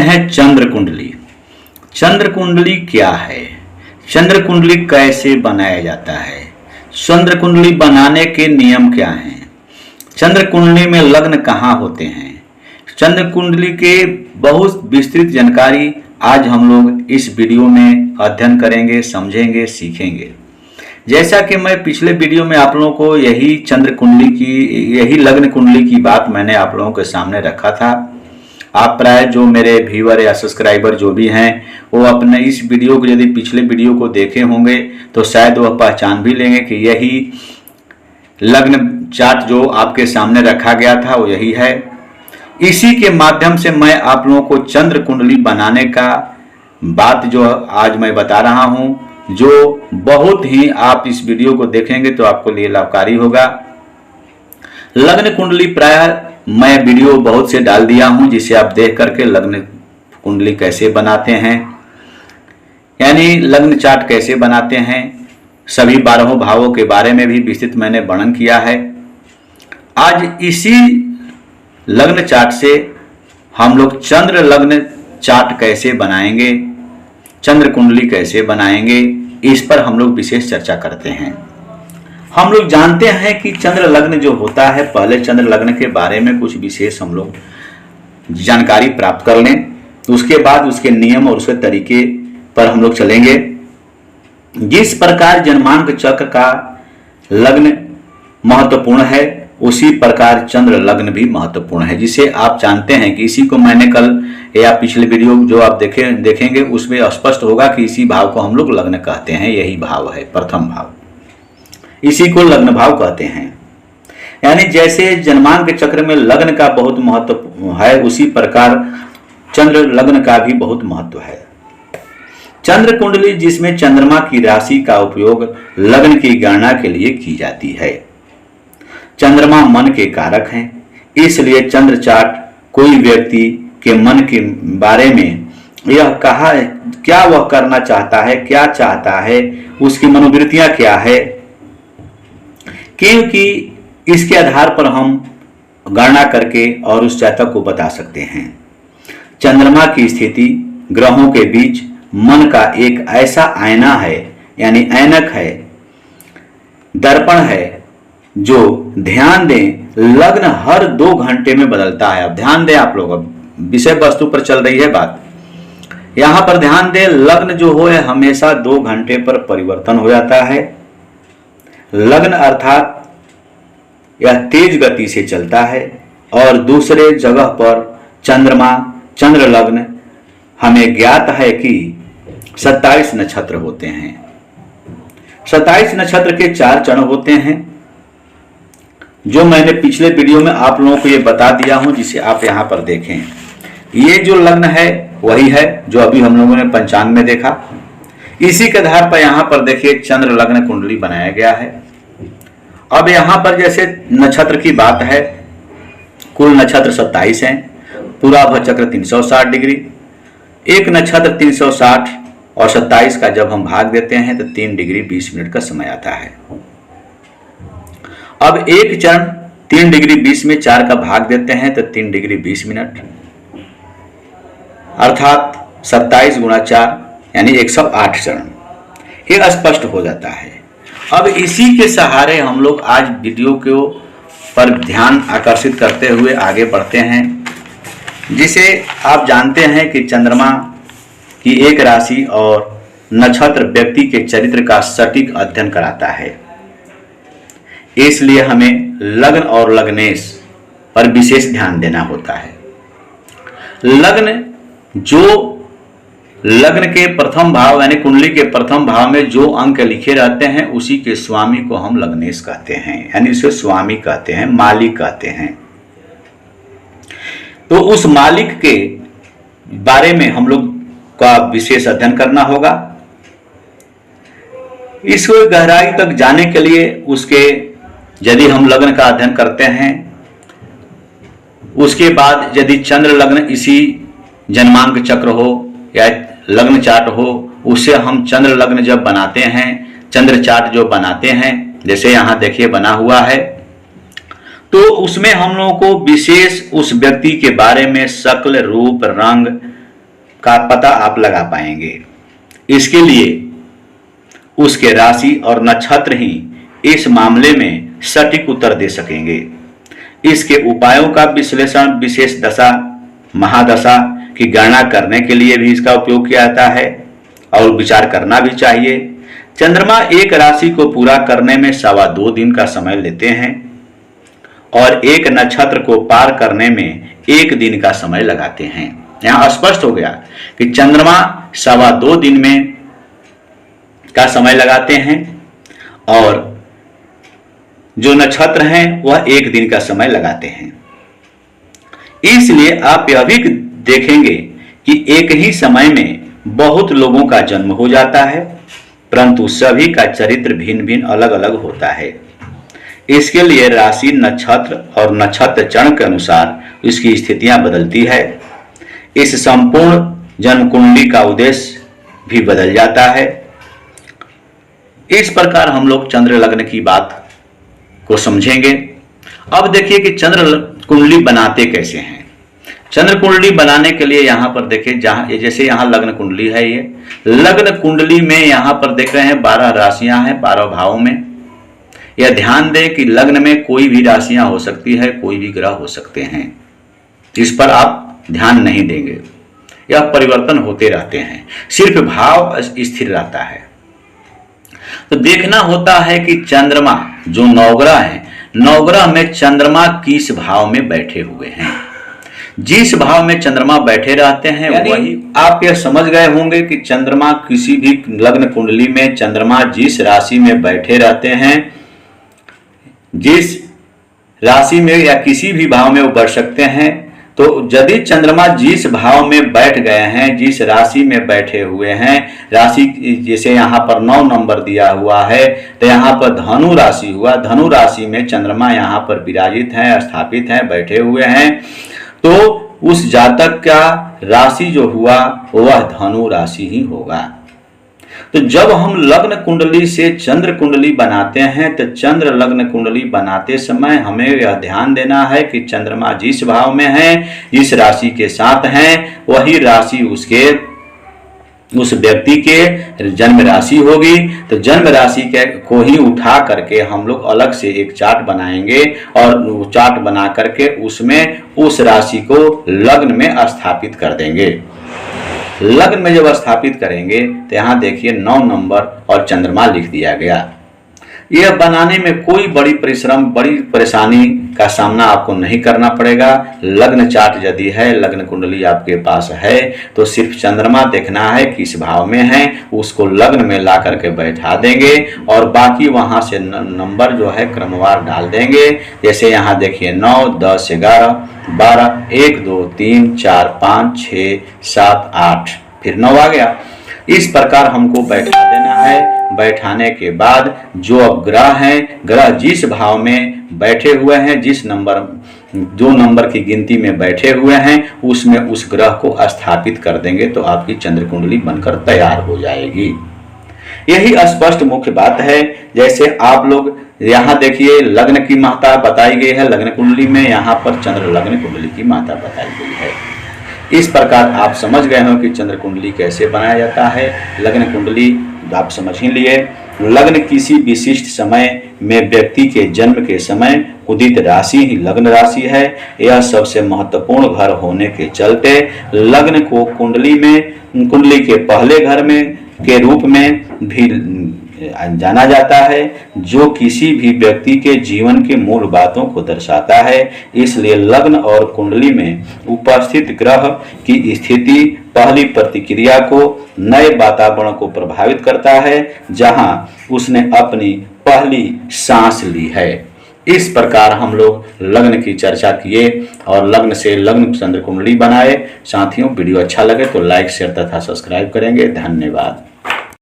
हैं चंद्र कुंडली। चंद्र कुंडली क्या है, चंद्र कुंडली कैसे बनाया जाता है, चंद्र कुंडली बनाने के नियम क्या हैं, चंद्र कुंडली में लग्न कहाँ होते हैं, चंद्र कुंडली के बहुत विस्तृत जानकारी आज हम लोग इस वीडियो में अध्ययन करेंगे, समझेंगे, सीखेंगे। जैसा कि मैं पिछले वीडियो में आप लोगों को यही चंद्र कुंडली की, यही लग्न कुंडली की बात मैंने आप लोगों के सामने रखा था। आप प्राय जो मेरे व्यूअर या सब्सक्राइबर जो भी हैं वो अपने इस वीडियो को, यदि पिछले वीडियो को देखे होंगे तो शायद वह पहचान भी लेंगे कि यही लग्न चार्ट जो आपके सामने रखा गया था वो यही है। इसी के माध्यम से मैं आप लोगों को चंद्र कुंडली बनाने का बात जो आज मैं बता रहा हूं, जो बहुत ही आप इस वीडियो को देखेंगे तो आपको लिए लाभकारी होगा। लग्न कुंडली प्राय मैं वीडियो बहुत से डाल दिया हूं, जिसे आप देख करके लग्न कुंडली कैसे बनाते हैं, यानी लग्न चार्ट कैसे बनाते हैं, सभी 12 भावों के बारे में भी विस्तृत मैंने वर्णन किया है। आज इसी लग्न चार्ट से हम लोग चंद्र लग्न चार्ट कैसे बनाएंगे, चंद्र कुंडली कैसे बनाएंगे, इस पर हम लोग विशेष चर्चा करते हैं। हम लोग जानते हैं कि चंद्र लग्न जो होता है, पहले चंद्र लग्न के बारे में कुछ विशेष हम लोग जानकारी प्राप्त कर लें, तो उसके बाद उसके नियम और उसके तरीके पर हम लोग चलेंगे। जिस प्रकार जन्मांक चक्र का लग्न महत्वपूर्ण है, उसी प्रकार चंद्र लग्न भी महत्वपूर्ण है, जिसे आप जानते हैं कि इसी को मैंने कल या पिछले वीडियो जो आप देखेंगे उसमें स्पष्ट होगा कि इसी भाव को हम लोग लग्न कहते हैं। यही भाव है प्रथम भाव, इसी को लग्न भाव कहते हैं। यानी जैसे जन्मांक चक्र में लग्न का बहुत महत्व है, उसी प्रकार चंद्र लग्न का भी बहुत महत्व है। चंद्र कुंडली जिसमें चंद्रमा की राशि का उपयोग लग्न की गणना के लिए की जाती है। चंद्रमा मन के कारक हैं, इसलिए चंद्र चार्ट कोई व्यक्ति के मन के बारे में यह कहा क्या वह करना चाहता है, क्या चाहता है, उसकी मनोवृत्तियां क्या है, क्योंकि इसके आधार पर हम गणना करके और उस जातक को बता सकते हैं। चंद्रमा की स्थिति ग्रहों के बीच मन का एक ऐसा आईना है, यानी ऐनक है, दर्पण है, जो ध्यान दें लग्न हर 2 घंटे में बदलता है। अब ध्यान दें आप लोग, अब विषय वस्तु पर चल रही है बात, यहां पर ध्यान दें लग्न जो हो हमेशा 2 घंटे पर परिवर्तन हो जाता है। लग्न अर्थात यह तेज गति से चलता है और दूसरे जगह पर चंद्रमा चंद्र लग्न हमें ज्ञात है कि 27 नक्षत्र होते हैं। 27 नक्षत्र के 4 चरण होते हैं, जो मैंने पिछले वीडियो में आप लोगों को ये बता दिया हूं, जिसे आप यहां पर देखें। ये जो लग्न है वही है जो अभी हम लोगों ने पंचांग में देखा। इसी के आधार पर यहां पर देखिए चंद्र लग्न कुंडली बनाया गया है। अब यहां पर जैसे नक्षत्र की बात है, कुल नक्षत्र 27 हैं, पूरा चक्र 360 डिग्री, एक नक्षत्र 360 और 27 का जब हम भाग देते हैं तो 3 डिग्री 20 मिनट का समय आता है। अब एक चरण 3 डिग्री 20 में 4 का भाग देते हैं तो 3 डिग्री 20 मिनट, अर्थात 27 गुणा 4 यानी 108 चरण। ये स्पष्ट हो जाता है। अब इसी के सहारे हम लोग आज वीडियो को पर ध्यान आकर्षित करते हुए आगे बढ़ते हैं, जिसे आप जानते हैं कि चंद्रमा की एक राशि और नक्षत्र व्यक्ति के चरित्र का सटीक अध्ययन कराता है। इसलिए हमें लग्न और लग्नेश पर विशेष ध्यान देना होता है। लग्न जो लग्न के प्रथम भाव यानी कुंडली के प्रथम भाव में जो अंक लिखे रहते हैं, उसी के स्वामी को हम लग्नेश कहते हैं, यानी उसे स्वामी कहते हैं, मालिक कहते हैं। तो उस मालिक के बारे में हम लोग का विशेष अध्ययन करना होगा। इसको गहराई तक जाने के लिए उसके यदि हम लग्न का अध्ययन करते हैं, उसके बाद यदि चंद्र लग्न इसी जन्मांक चक्र हो या लग्न चार्ट हो, उससे हम चंद्र लग्न जब बनाते हैं, चंद्र चार्ट जो बनाते हैं, जैसे यहां देखिए बना हुआ है, तो उसमें हम लोगों को विशेष उस व्यक्ति के बारे में शक्ल, रूप, रंग, का पता आप लगा पाएंगे। इसके लिए उसके राशि और नक्षत्र ही इस मामले में सटीक उत्तर दे सकेंगे। इसके उपायों का विश्लेषण विशेष दशा महादशा की गणना करने के लिए भी इसका उपयोग किया जाता है और विचार करना भी चाहिए। चंद्रमा एक राशि को पूरा करने में 2.25 दिन का समय लेते हैं और एक नक्षत्र को पार करने में 1 दिन का समय लगाते हैं। यहाँ स्पष्ट हो गया कि चंद्रमा 2.25 दिन में का समय लगाते हैं और जो नक्षत्र हैं वह 1 दिन का समय लगाते हैं। इसलिए आप यह भी देखेंगे कि एक ही समय में बहुत लोगों का जन्म हो जाता है, परंतु सभी का चरित्र भिन्न भिन्न अलग अलग होता है। इसके लिए राशि नक्षत्र और नक्षत्र चरण के अनुसार इसकी स्थितियां बदलती है। इस संपूर्ण जन्म कुंडली का उद्देश्य भी बदल जाता है। इस प्रकार हम लोग चंद्र लग्न की बात को समझेंगे। अब देखिए कि चंद्र कुंडली बनाते कैसे हैं। चंद्र कुंडली बनाने के लिए यहाँ पर देखिए, जहाँ जैसे यहाँ लग्न कुंडली है, ये लग्न कुंडली में यहाँ पर देख रहे हैं 12 राशियां हैं 12 भावों में। यह ध्यान दें कि लग्न में कोई भी राशियां हो सकती है, कोई भी ग्रह हो सकते हैं, इस पर आप ध्यान नहीं देंगे। यह परिवर्तन होते रहते हैं, सिर्फ भाव स्थिर रहता है। तो देखना होता है कि चंद्रमा जो नवग्रह है, नवग्रह में चंद्रमा किस भाव में बैठे हुए हैं। जिस भाव में चंद्रमा बैठे रहते हैं वही आप यह समझ गए होंगे कि चंद्रमा किसी भी लग्न कुंडली में चंद्रमा जिस राशि में बैठे रहते हैं, जिस राशि में या किसी भी भाव में वो बढ़ सकते हैं। तो यदि चंद्रमा जिस भाव में बैठ गए हैं, जिस राशि में बैठे हुए हैं, राशि जैसे यहाँ पर 9 नंबर दिया हुआ है, तो यहाँ पर धनु राशि हुआ। धनु राशि में चंद्रमा यहाँ पर विराजित हैं, स्थापित हैं, बैठे हुए हैं, तो उस जातक का राशि जो हुआ वह धनु राशि ही होगा। तो जब हम लग्न कुंडली से चंद्र कुंडली बनाते हैं, तो चंद्र लग्न कुंडली बनाते समय हमें यह ध्यान देना है कि चंद्रमा जिस भाव में है, जिस राशि के साथ हैं, वही राशि उस व्यक्ति के जन्म राशि होगी। तो जन्म राशि को ही उठा करके हम लोग अलग से एक चार्ट बनाएंगे और चार्ट बना करके उसमें उस राशि को लग्न में स्थापित कर देंगे। लग्न में जब स्थापित करेंगे तो यहाँ देखिए 9 नंबर और चंद्रमा लिख दिया गया। यह बनाने में कोई बड़ी परिश्रम, बड़ी परेशानी का सामना आपको नहीं करना पड़ेगा। लग्न चार्ट यदि है, लग्न कुंडली आपके पास है, तो सिर्फ चंद्रमा देखना है किस भाव में है, उसको लग्न में ला करके बैठा देंगे और बाकी वहां से नंबर जो है क्रमवार डाल देंगे। जैसे यहाँ देखिए 9, 10, 11, 12, 1, 2, 3, 4, 5, 6, 7, 8, फिर 9 आ गया। इस प्रकार हमको बैठा देना है। बैठाने के बाद जो अब ग्रह हैं, ग्रह जिस भाव में बैठे हुए हैं, जिस नंबर 2 नंबर की गिनती में बैठे हुए हैं, उसमें उस ग्रह को स्थापित कर देंगे तो आपकी चंद्र कुंडली बनकर तैयार हो जाएगी। यही स्पष्ट मुख्य बात है। जैसे आप लोग यहाँ देखिए लग्न की महत्ता बताई गई है लग्न कुंडली में, यहाँ पर चंद्र लग्न कुंडली की महत्ता बताई गई है। इस प्रकार आप समझ गए हो कि चंद्र कुंडली कैसे बनाया जाता है। लग्न कुंडली आप समझ ही लिए। लग्न किसी विशिष्ट समय में व्यक्ति के जन्म के समय उदित राशि ही लग्न राशि है। यह सबसे महत्वपूर्ण घर होने के चलते लग्न को कुंडली के पहले घर में के रूप में भी जाना जाता है, जो किसी भी व्यक्ति के जीवन के मूल बातों को दर्शाता है। इसलिए लग्न और कुंडली में उपस्थित ग्रह की स्थिति पहली प्रतिक्रिया को, नए वातावरण को प्रभावित करता है जहां उसने अपनी पहली सांस ली है। इस प्रकार हम लोग लग्न की चर्चा किए और लग्न से लग्न चंद्र कुंडली बनाए। साथियों, वीडियो अच्छा लगे तो लाइक, शेयर तथा सब्सक्राइब करेंगे। धन्यवाद।